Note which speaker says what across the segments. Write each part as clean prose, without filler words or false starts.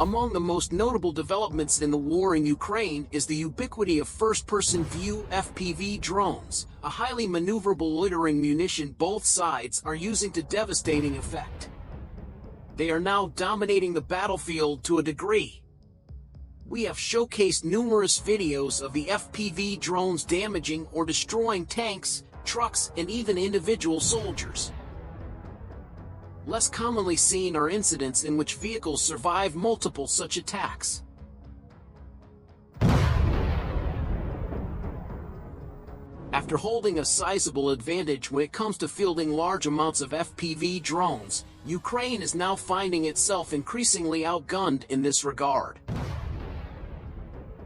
Speaker 1: Among the most notable developments in the war in Ukraine is the ubiquity of first-person view FPV drones, a highly maneuverable loitering munition both sides are using to devastating effect. They are now dominating the battlefield to a degree. We have showcased numerous videos of the FPV drones damaging or destroying tanks, trucks, and even individual soldiers. Less commonly seen are incidents in which vehicles survive multiple such attacks. After holding a sizable advantage when it comes to fielding large amounts of FPV drones, Ukraine is now finding itself increasingly outgunned in this regard.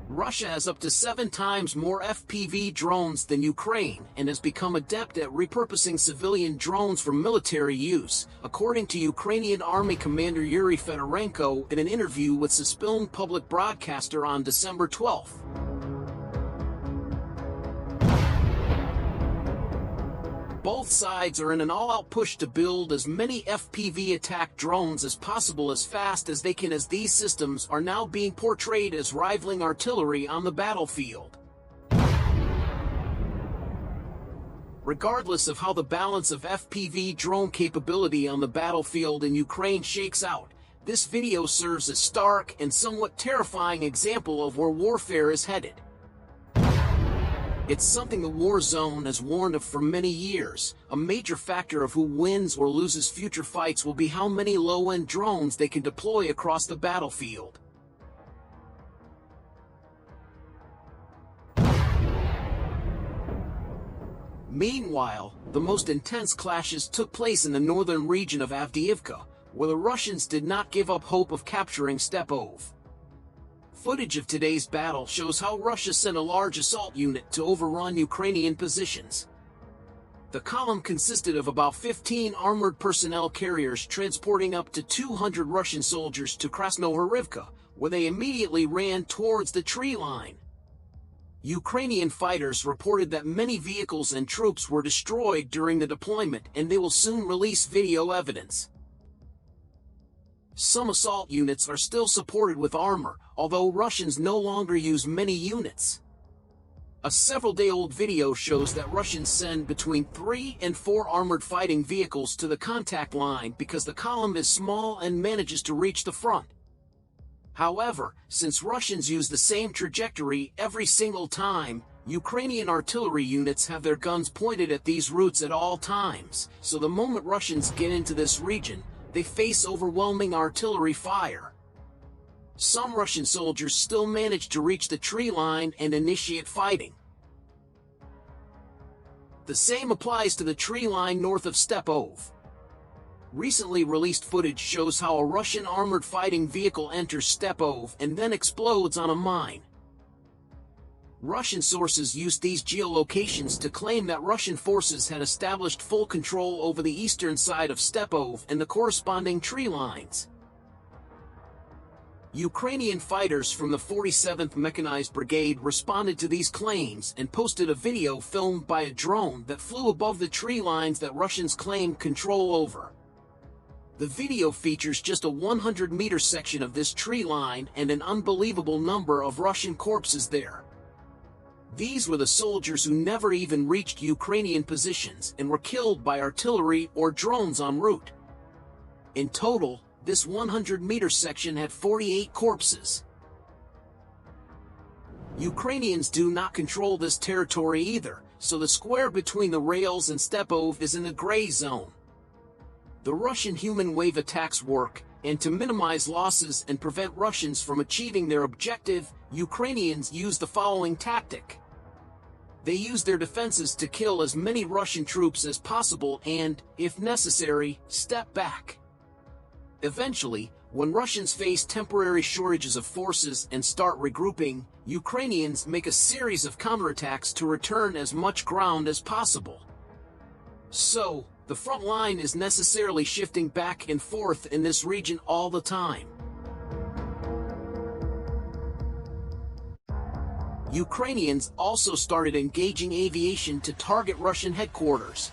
Speaker 1: Russia has up to 7 times more FPV drones than Ukraine and has become adept at repurposing civilian drones for military use, according to Ukrainian Army Commander Yuri Fedorenko in an interview with Suspilne public broadcaster on December 12. Both sides are in an all-out push to build as many FPV attack drones as possible as fast as they can, as these systems are now being portrayed as rivaling artillery on the battlefield. Regardless of how the balance of FPV drone capability on the battlefield in Ukraine shakes out, this video serves a stark and somewhat terrifying example of where warfare is headed. It's something the war zone has warned of for many years. A major factor of who wins or loses future fights will be how many low-end drones they can deploy across the battlefield. Meanwhile, the most intense clashes took place in the northern region of Avdiivka, where the Russians did not give up hope of capturing Stepov. Footage of today's battle shows how Russia sent a large assault unit to overrun Ukrainian positions. The column consisted of about 15 armored personnel carriers transporting up to 200 Russian soldiers to Krasnohorivka, where they immediately ran towards the tree line. Ukrainian fighters reported that many vehicles and troops were destroyed during the deployment, and they will soon release video evidence. Some assault units are still supported with armor, although Russians no longer use many units. A several-day-old video shows that Russians send between 3 and 4 armored fighting vehicles to the contact line because the column is small and manages to reach the front. However, since Russians use the same trajectory every single time, Ukrainian artillery units have their guns pointed at these routes at all times, so the moment Russians get into this region, they face overwhelming artillery fire. Some Russian soldiers still manage to reach the tree line and initiate fighting. The same applies to the tree line north of Stepov. Recently released footage shows how a Russian armored fighting vehicle enters Stepov and then explodes on a mine. Russian sources used these geolocations to claim that Russian forces had established full control over the eastern side of Stepov and the corresponding tree lines. Ukrainian fighters from the 47th Mechanized Brigade responded to these claims and posted a video filmed by a drone that flew above the tree lines that Russians claimed control over. The video features just a 100-meter section of this tree line and an unbelievable number of Russian corpses there. These were the soldiers who never even reached Ukrainian positions and were killed by artillery or drones en route. In total, this 100-meter section had 48 corpses. Ukrainians do not control this territory either, so the square between the rails and Stepov is in the gray zone. The Russian human wave attacks work, and to minimize losses and prevent Russians from achieving their objective, Ukrainians use the following tactic. They use their defenses to kill as many Russian troops as possible and, if necessary, step back. Eventually, when Russians face temporary shortages of forces and start regrouping, Ukrainians make a series of counterattacks to return as much ground as possible. So, the front line is necessarily shifting back and forth in this region all the time. Ukrainians also started engaging aviation to target Russian headquarters.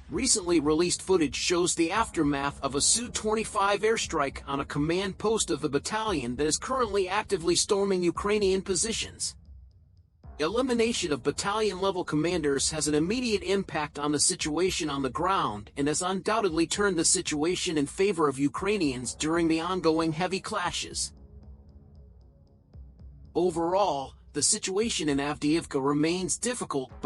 Speaker 1: Recently released footage shows the aftermath of a Su-25 airstrike on a command post of the battalion that is currently actively storming Ukrainian positions. Elimination of battalion-level commanders has an immediate impact on the situation on the ground and has undoubtedly turned the situation in favor of Ukrainians during the ongoing heavy clashes. Overall, the situation in Avdiivka remains difficult but